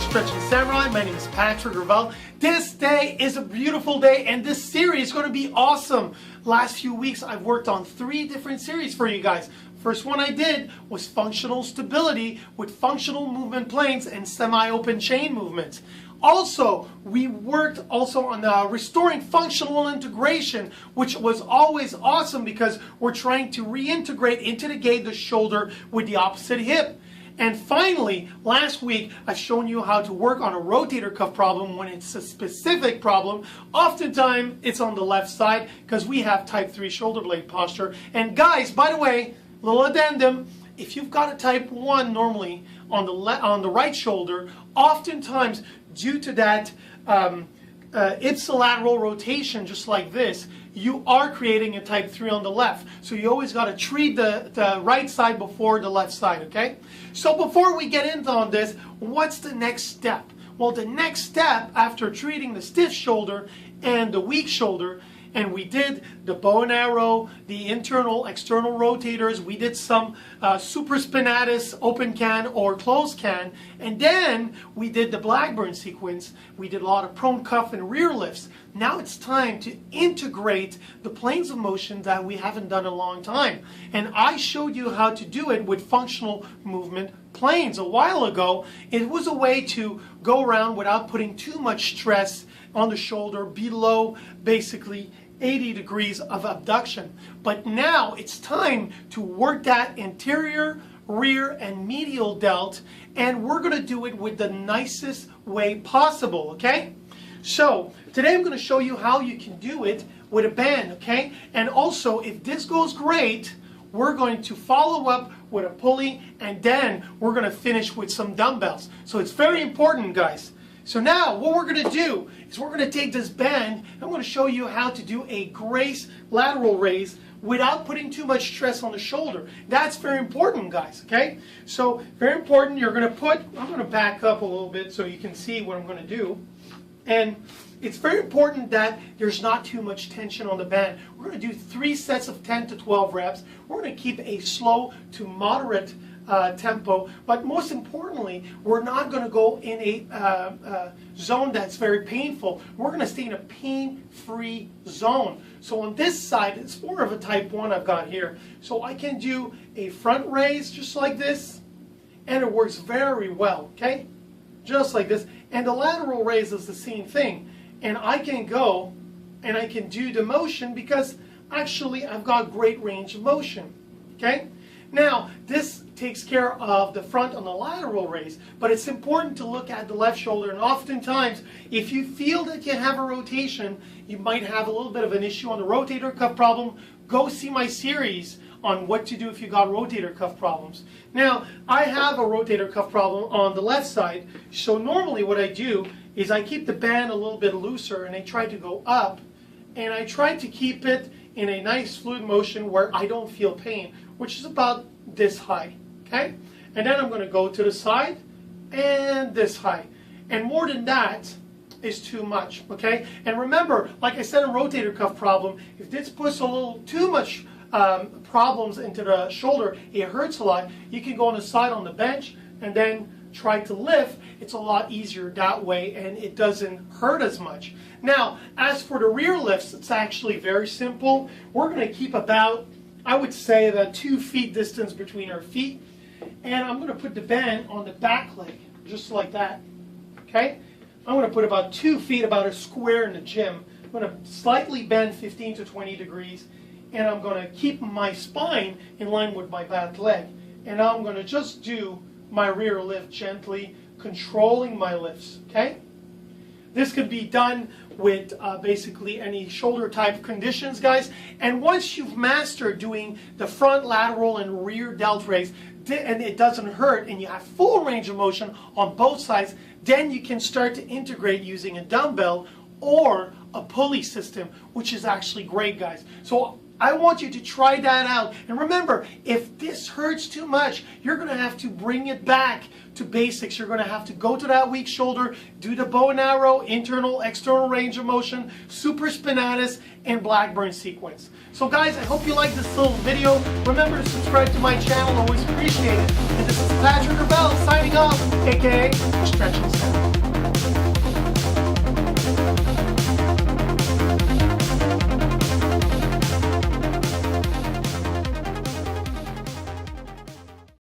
Stretching Samurai. My name is Patrick Ravel. This day is a beautiful day and this series is going to be awesome. Last few weeks I've worked on 3 different series for you guys. First one I did was functional stability with functional movement planes and semi-open chain movements. Also, we worked on restoring functional integration, which was always awesome because we're trying to reintegrate into the gait the shoulder with the opposite hip. And finally, last week, I've shown you how to work on a rotator cuff problem when it's a specific problem. Oftentimes, it's on the left side because we have type 3 shoulder blade posture. And guys, by the way, little addendum, if you've got a type 1 normally on the right shoulder, oftentimes due to that ipsilateral rotation, just like this, you are creating a type 3 on the left. So you always got to treat the right side before the left side, okay? So before we get into on this, what's the next step? Well, the next step after treating the stiff shoulder and the weak shoulder, and we did the bow and arrow, the internal, external rotators, we did some supraspinatus, open can or closed can, and then we did the Blackburn sequence. We did a lot of prone cuff and rear lifts. Now it's time to integrate the planes of motion that we haven't done in a long time. And I showed you how to do it with functional movement planes a while ago. It was a way to go around without putting too much stress on the shoulder below basically 80 degrees of abduction. But now it's time to work that interior, rear, and medial delt, and we're going to do it with the nicest way possible, okay? So today I'm going to show you how you can do it with a band, okay? And also, if this goes great, we're going to follow up with a pulley, and then we're going to finish with some dumbbells. So it's very important, guys. So now what we're going to do is we're going to take this band and I'm going to show you how to do a grace lateral raise without putting too much stress on the shoulder. That's very important, guys, okay? So very important, you're going to I'm going to back up a little bit so you can see what I'm going to do. And it's very important that there's not too much tension on the band. We're going to do 3 sets of 10 to 12 reps. We're going to keep a slow to moderate tempo, but most importantly, we're not going to go in a zone that's very painful. We're going to stay in a pain-free zone. So on this side, it's more of a type 1 I've got here. So I can do a front raise just like this, and it works very well, okay? Just like this. And the lateral raise is the same thing. And I can go and I can do the motion because actually I've got great range of motion, okay? Now, this takes care of the front on the lateral raise, but it's important to look at the left shoulder, and oftentimes, if you feel that you have a rotation, you might have a little bit of an issue on the rotator cuff problem. Go see my series on what to do if you got rotator cuff problems. Now, I have a rotator cuff problem on the left side, so normally what I do is I keep the band a little bit looser, and I try to go up, and I try to keep it in a nice fluid motion where I don't feel pain, which is about this high, okay? And then I'm going to go to the side and this high. And more than that is too much, okay? And remember, like I said in rotator cuff problem, if this puts a little too much problems into the shoulder, it hurts a lot. You can go on the side on the bench and then try to lift. It's a lot easier that way and it doesn't hurt as much. Now, as for the rear lifts, it's actually very simple. We're going to keep about, I would say, about 2 feet distance between our feet. And I'm going to put the band on the back leg, just like that. Okay? I'm going to put about 2 feet, about a square in the gym. I'm going to slightly bend 15 to 20 degrees. And I'm going to keep my spine in line with my back leg. And now I'm going to just do my rear lift gently, controlling my lifts. Okay? This could be done with basically any shoulder type conditions, guys. And once you've mastered doing the front lateral and rear delt raise, and it doesn't hurt, and you have full range of motion on both sides, then you can start to integrate using a dumbbell or a pulley system, which is actually great, guys. So I want you to try that out. And remember, if this hurts too much, you're going to have to bring it back to basics. You're going to have to go to that weak shoulder, do the bow and arrow, internal, external range of motion, supraspinatus, and Blackburn sequence. So guys, I hope you liked this little video. Remember to subscribe to my channel. Always appreciate it. And this is Patrick Rebel signing off, aka Stretching Center.